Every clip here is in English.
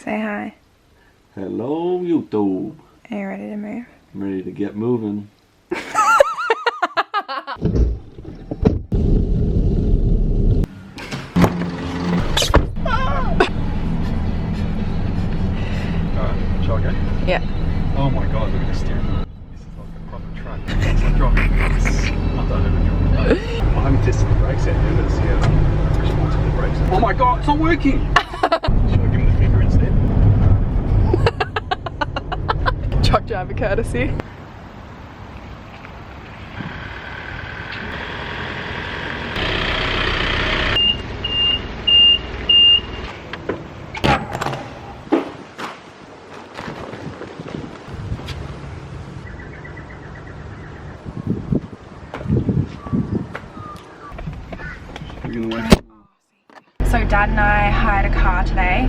Say hi. Hello, YouTube. Are you ready to move? I'm ready to get moving. Alright, shall I go? Yeah. Oh my god, look at this steering wheel. This is like a proper truck. It's like driving a bus. I don't ever drive a bus. I haven't tested the brakes out yet. Let's see how responsive the brakes are. Oh my god, it's not working! Should I give him the finger instead? Truck driver courtesy. So Dad and I hired a car today.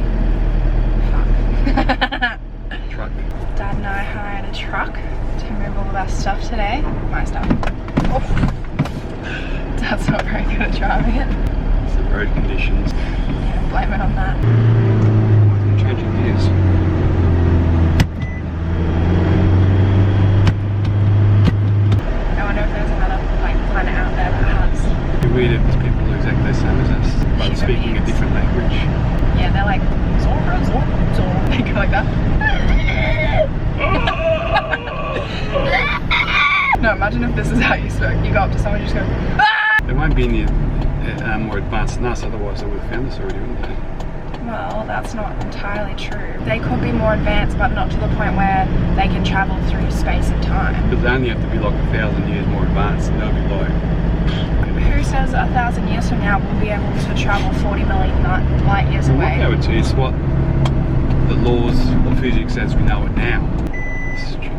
Truck. Dad and I hired a truck to move all of our stuff today. My stuff. Oh. Dad's not very good at driving it. It's the road conditions. Yeah, blame it on that. I'm changing gears. I wonder if there's another planet out there that has. It'd be weird if there's people who are exactly the same as us, but Human speaking a beings. different language. Yeah, they're like Zora, Zora, Zora. They go like that. No, imagine if this is how you spoke. You go up to someone and just go, ah! They won't be any more advanced than us, otherwise they would have found us already, wouldn't they? Well, that's not entirely true. They could be more advanced, but not to the point where they can travel through space and time. But they only have to be like 1,000 years more advanced, and they'll be like... Who says 1,000 years from now we'll be able to travel 40 million light years away? No, it's what the laws of physics as we know it now. Stupid.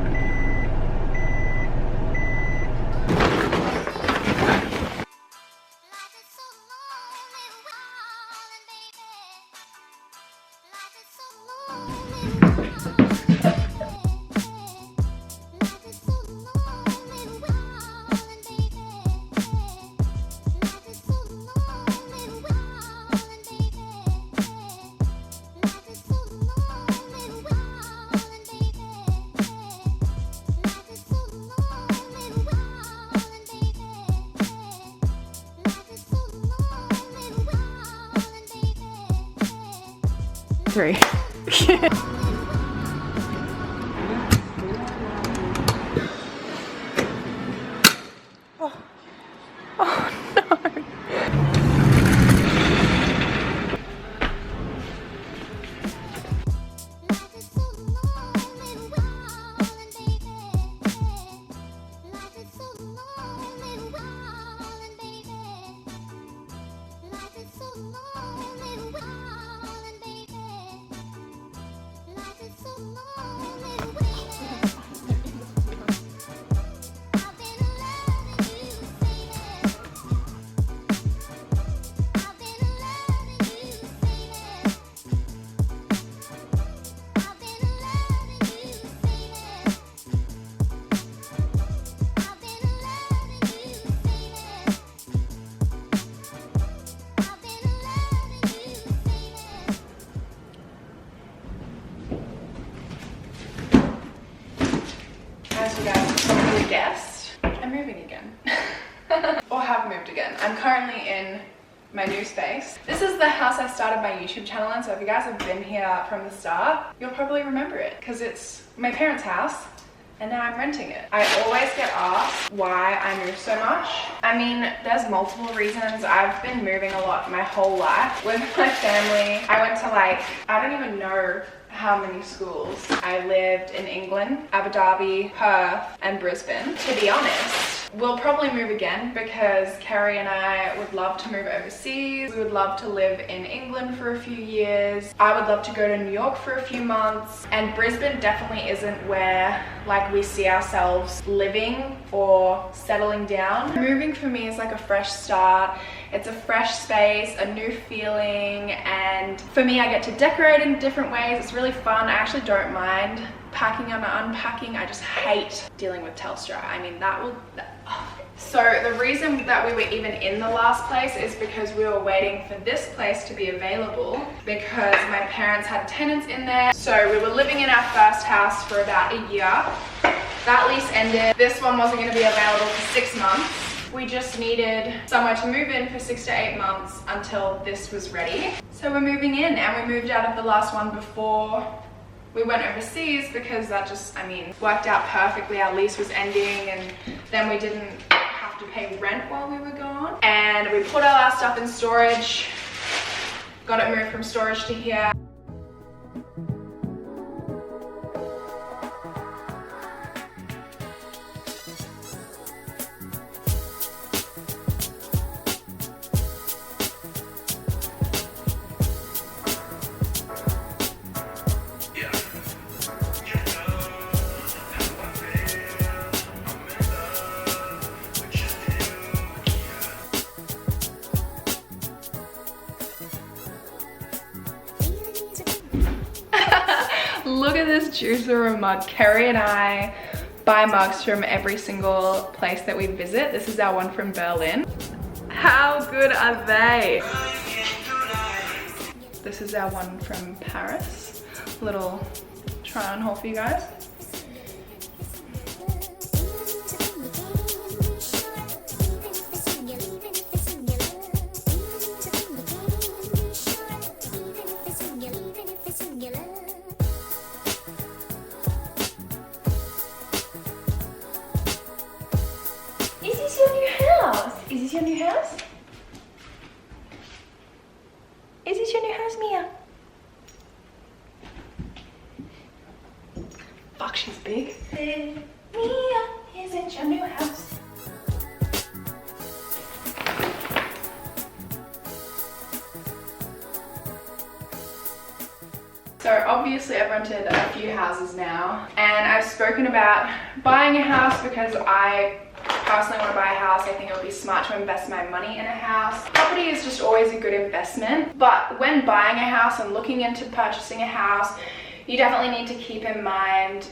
Three. Oh. Oh no. As you guys probably guessed, I'm moving again. Or have moved again. I'm currently in my new space. This is the house I started my YouTube channel in, so if you guys have been here from the start, you'll probably remember it because it's my parents' house and now I'm renting it. I always get asked why I move so much. I mean, there's multiple reasons. I've been moving a lot my whole life with my family. I went to I don't even know how many schools. I lived in England, Abu Dhabi, Perth, and Brisbane. To be honest, we'll probably move again because Carrie and I would love to move overseas. We would love to live in England for a few years. I would love to go to New York for a few months. And Brisbane definitely isn't where we see ourselves living or settling down. Moving for me is like a fresh start. It's a fresh space, a new feeling, and for me I get to decorate in different ways. It's really fun. I actually don't mind packing and unpacking. I just hate dealing with Telstra. I mean, So the reason that we were even in the last place is because we were waiting for this place to be available because my parents had tenants in there. So we were living in our first house for about a year. That lease ended. This one wasn't going to be available for 6 months. We just needed somewhere to move in for 6 to 8 months until this was ready. So we're moving in, and we moved out of the last one before we went overseas because that just, I mean, worked out perfectly. Our lease was ending and then we didn't have to pay rent while we were gone. And we put all our stuff in storage, got it moved from storage to here. Look at this juicer of mug. Kerry and I buy mugs from every single place that we visit. This is our one from Berlin. How good are they? This is our one from Paris. Little try on haul for you guys. Is this your new house? Is this your new house? Is this your new house, Mia? Fuck, she's big. Mia, is it your new house? So obviously I've rented a few houses now, and I've spoken about buying a house because I personally want to buy a house. I think it would be smart to invest my money in a house. Property is just always a good investment, but when buying a house and looking into purchasing a house, you definitely need to keep in mind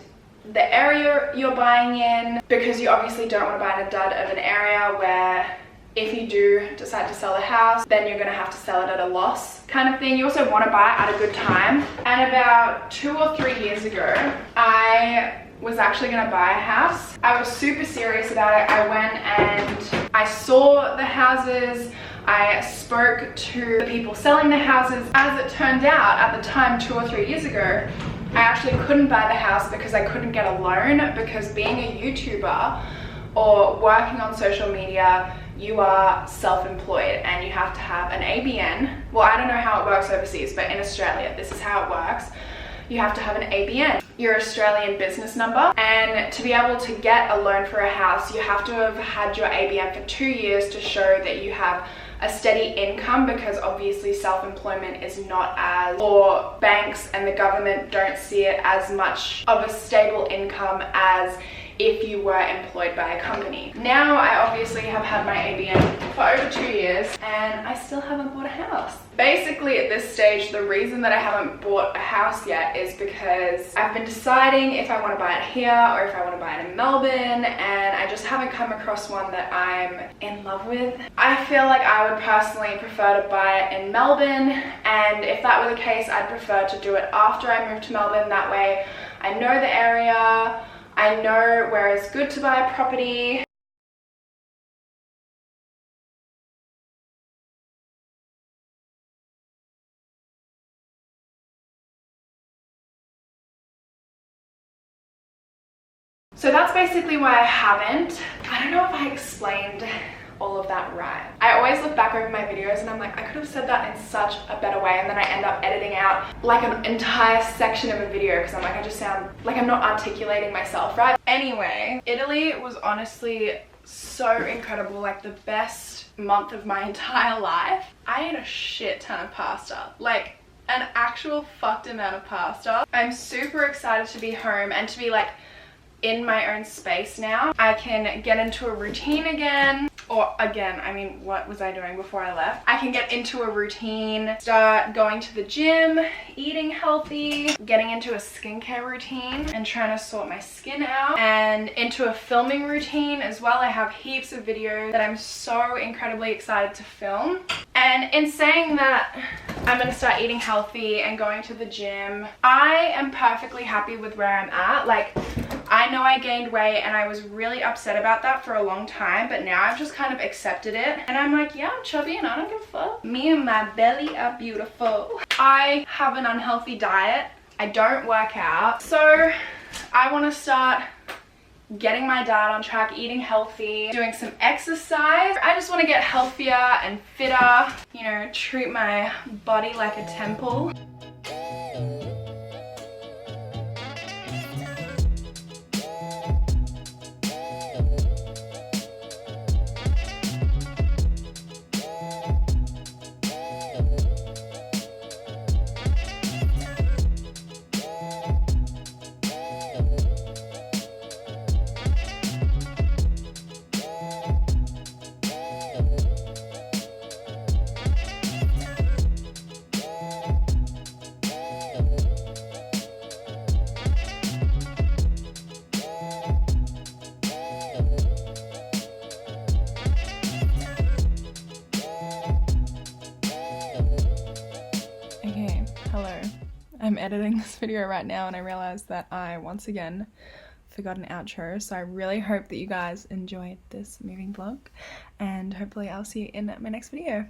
the area you're buying in, because you obviously don't want to buy in a dud of an area where if you do decide to sell the house, then you're going to have to sell it at a loss kind of thing. You also want to buy it at a good time. And about 2 or 3 years ago, I was actually going to buy a house. I was super serious about it. I went and I saw the houses. I spoke to the people selling the houses. As it turned out, at the time 2 or 3 years ago, I actually couldn't buy the house because I couldn't get a loan, because being a YouTuber or working on social media, you are self-employed and you have to have an ABN. Well, I don't know how it works overseas, but in Australia, this is how it works. You have to have an ABN, your Australian business number. And to be able to get a loan for a house, you have to have had your ABN for 2 years to show that you have a steady income, because obviously self-employment is not as, or banks and the government don't see it as much of a stable income as if you were employed by a company. Now I obviously have had my ABN for over 2 years and I still haven't bought a house. Basically at this stage, the reason that I haven't bought a house yet is because I've been deciding if I want to buy it here or if I want to buy it in Melbourne, and I just haven't come across one that I'm in love with. I feel like I would personally prefer to buy it in Melbourne, and if that were the case, I'd prefer to do it after I move to Melbourne. That way I know the area, I know where it's good to buy a property. So that's basically why I haven't. I don't know if I explained all of that right. I always look back over my videos and I'm like, I could have said that in such a better way, and then I end up editing out like an entire section of a video because I'm like, I just sound like I'm not articulating myself right. Anyway, Italy was honestly so incredible, like the best month of my entire life. I ate a shit ton of pasta, like an actual fucked amount of pasta. I'm super excited to be home and to be like in my own space now. I can get into a routine again. Or again, I mean, what was I doing before I left? I can get into a routine, start going to the gym, eating healthy, getting into a skincare routine and trying to sort my skin out, and into a filming routine as well. I have heaps of videos that I'm so incredibly excited to film. And in saying that I'm gonna start eating healthy and going to the gym, I am perfectly happy with where I'm at. Like, I know I gained weight and I was really upset about that for a long time, but now I've just kind of accepted it. And I'm like, yeah, I'm chubby and I don't give a fuck. Me and my belly are beautiful. I have an unhealthy diet. I don't work out. So I want to start getting my diet on track, eating healthy, doing some exercise. I just want to get healthier and fitter, you know, treat my body like a temple. Hello, I'm editing this video right now and I realized that I once again forgot an outro, so I really hope that you guys enjoyed this moving vlog and hopefully I'll see you in my next video.